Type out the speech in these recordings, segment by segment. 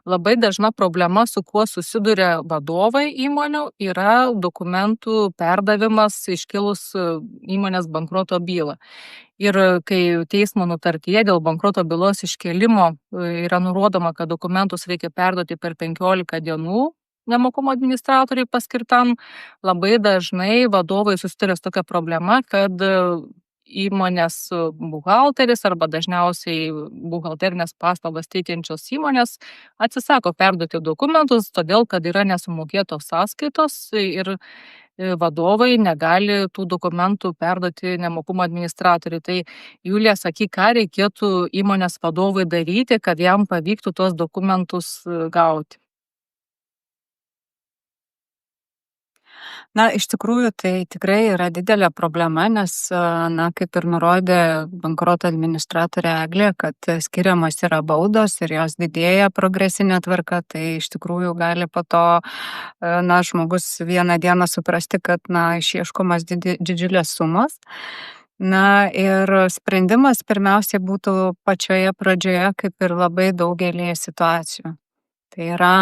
Labai dažna problema, su kuo susiduria vadovai įmonių, yra dokumentų perdavimas iškilus įmonės bankroto bylą. Ir kai teismo nutartyje dėl bankroto bylos iškėlimo yra nurodoma, kad dokumentus reikia perduoti per 15 dienų nemokumo administratoriui paskirtam, labai dažnai vadovai susiduria su tokia problema, kad įmonės buhalteris arba dažniausiai buhalterinės paslaugas teikiančios įmonės atsisako perduoti dokumentus, todėl kad yra nesumokėtos sąskaitos ir vadovai negali tų dokumentų perduoti nemokumo administratoriui. Tai Julija, sakyk, ką reikėtų įmonės vadovui daryti, kad jam pavyktų tuos dokumentus gauti? Na, iš tikrųjų, tai tikrai yra didelė problema, nes, na, kaip ir nurodė bankroto administratorė Eglė, kad skiriamos yra baudos ir jos didėja progresinė tvarka, tai iš tikrųjų gali po to, na, žmogus vieną dieną suprasti, kad, na, išieškomas didžiulės sumos. Na ir sprendimas pirmiausiai būtų pačioje pradžioje, kaip ir labai daugelį situacijų. Tai yra,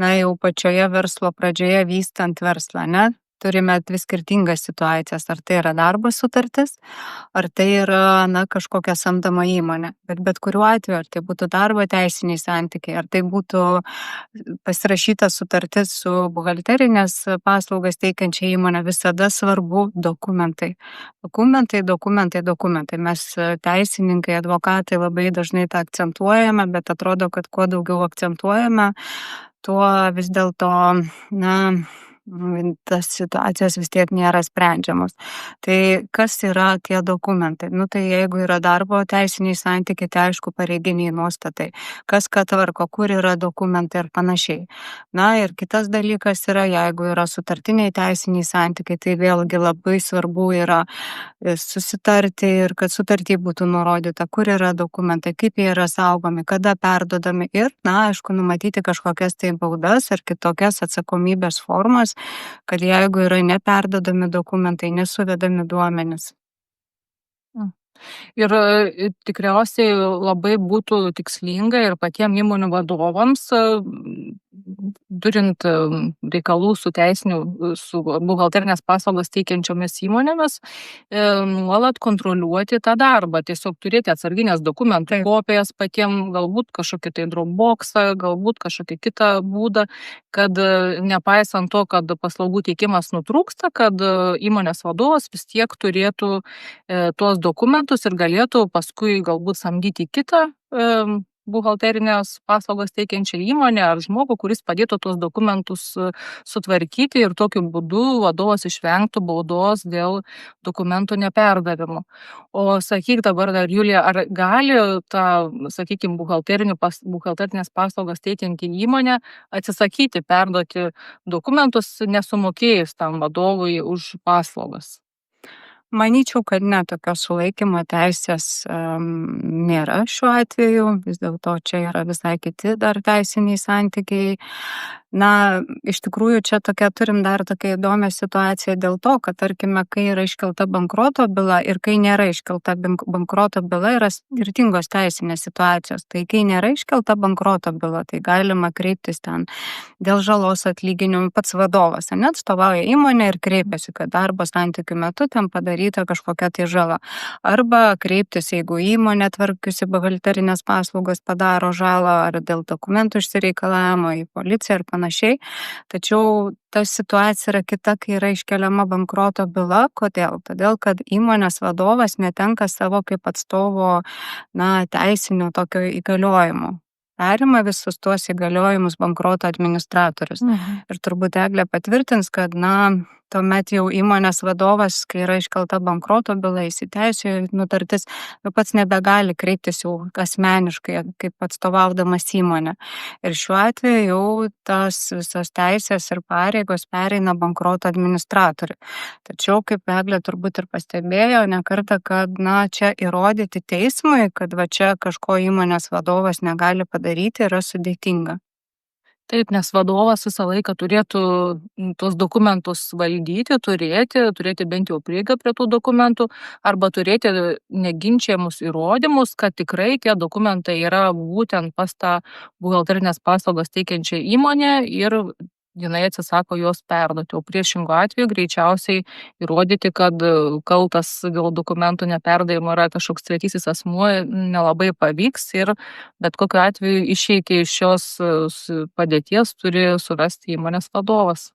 na, jau pačioje verslo pradžioje vystant verslą, ne? Turime dvi skirtingas situacijas, ar tai yra darbo sutartis, ar tai yra, na, kažkokia samdoma įmonė. Bet kuriuo atveju, ar tai būtų darbo teisiniai santykiai, ar tai būtų pasirašyta sutartis su buhalterinės paslaugas teikiančia įmonė, visada svarbu dokumentai. Dokumentai. Mes teisininkai, advokatai labai dažnai tą akcentuojame, bet atrodo, kad kuo daugiau akcentuojame, tuo vis dėlto, na, tas situacijos vis tiek nėra sprendžiamos. Tai kas yra tie dokumentai? Nu, tai jeigu yra darbo teisiniai santykiai, tai aišku pareiginiai nuostatai, kas ką tvarko, kur yra dokumentai ir panašiai. Na ir kitas dalykas yra, jeigu yra sutartiniai teisiniai santykiai, tai vėlgi labai svarbu yra susitarti ir kad sutartyje būtų nurodyta, kur yra dokumentai, kaip jie yra saugomi, kada perduodami ir, na, aišku, numatyti kažkokias tai baudas ar kitokias atsakomybės formas, kad jeigu yra neperduodami dokumentai, nesuvedami duomenys. Ir tikriausiai labai būtų tikslinga ir patiem įmonių vadovams, turint reikalų su buhalterinės paslaugas teikiančiomis įmonėmis, nuolat kontroliuoti tą darbą, tiesiog turėti atsarginės dokumentų kopijas patiem, galbūt kažkokį tai Dropboxą, galbūt kažkokį kitą būdą, kad nepaisant to, kad paslaugų teikimas nutrūksta, kad įmonės vadovas vis tiek turėtų tuos dokumentus ir galėtų paskui galbūt samdyti kitą buhalterinės paslaugas teikiančią įmonę ar žmogų, kuris padėtų tuos dokumentus sutvarkyti ir tokiu būdu vadovas išvengtų baudos dėl dokumentų neperdavimo. O sakyk dabar dar, Julija, ar gali tą, sakykime, buhalterinės paslaugas teikianti įmonė atsisakyti perduoti dokumentus nesumokėjus tam vadovui už paslaugas? Manyčiau, kad ne, tokios sulaikymo teisės nėra šiuo atveju, vis dėlto čia yra visai kiti dar teisiniai santykiai. Na, iš tikrųjų, čia turim dar tokią įdomią situaciją dėl to, kad, tarkime, kai yra iškelta bankroto byla ir kai nėra iškelta bankroto byla, yra skirtingos teisinės situacijos. Tai kai nėra iškelta bankroto byla, tai galima kreiptis ten dėl žalos atlyginimų, pats vadovas, net atstovauja įmonę ir kreipiasi, kad darbo santykių metu ten padaryta kažkokia tai žala. Arba kreiptis, jeigu įmonė tvarkiusi buhalterinės paslaugas padaro žalą ar dėl dokumentų išsireikalavimo į policiją ir panašiai. Tačiau ta situacija yra kita, kai yra iškeliama bankroto byla. Kodėl? Todėl, kad įmonės vadovas netenka savo kaip atstovo, na, teisinio tokio įgaliojimo. Perima visus tuos įgaliojimus bankroto administratorius. Ir turbūt Eglė patvirtins, kad, na, tuomet jau įmonės vadovas, kai yra iškelta bankroto byla, įsiteisėjo nutartis, pats nebegali kreiptis jau asmeniškai, kaip atstovaudamas įmonę. Ir šiuo atveju jau tas visos teisės ir pareigos pereina bankroto administratoriui. Tačiau, kaip Eglė turbūt ir pastebėjo ne kartą, kad, na, čia įrodyti teismui, kad va čia kažko įmonės vadovas negali padaryti, yra sudėtinga. Taip, nes vadovas visą laiką turėtų tuos dokumentus valdyti, turėti bent jau prieigą prie tų dokumentų arba turėti neginčiamus įrodymus, kad tikrai tie dokumentai yra būtent pas tą buhalterinės paslaugas teikiančią įmonę ir jinai atsisako juos perduoti. O priešingu atveju greičiausiai įrodyti, kad kaltas dėl dokumentų neperdavimo yra kažkoks tretysis asmuo, nelabai pavyks ir bet kokiu atveju išeiti iš šios padėties turi surasti įmonės vadovas.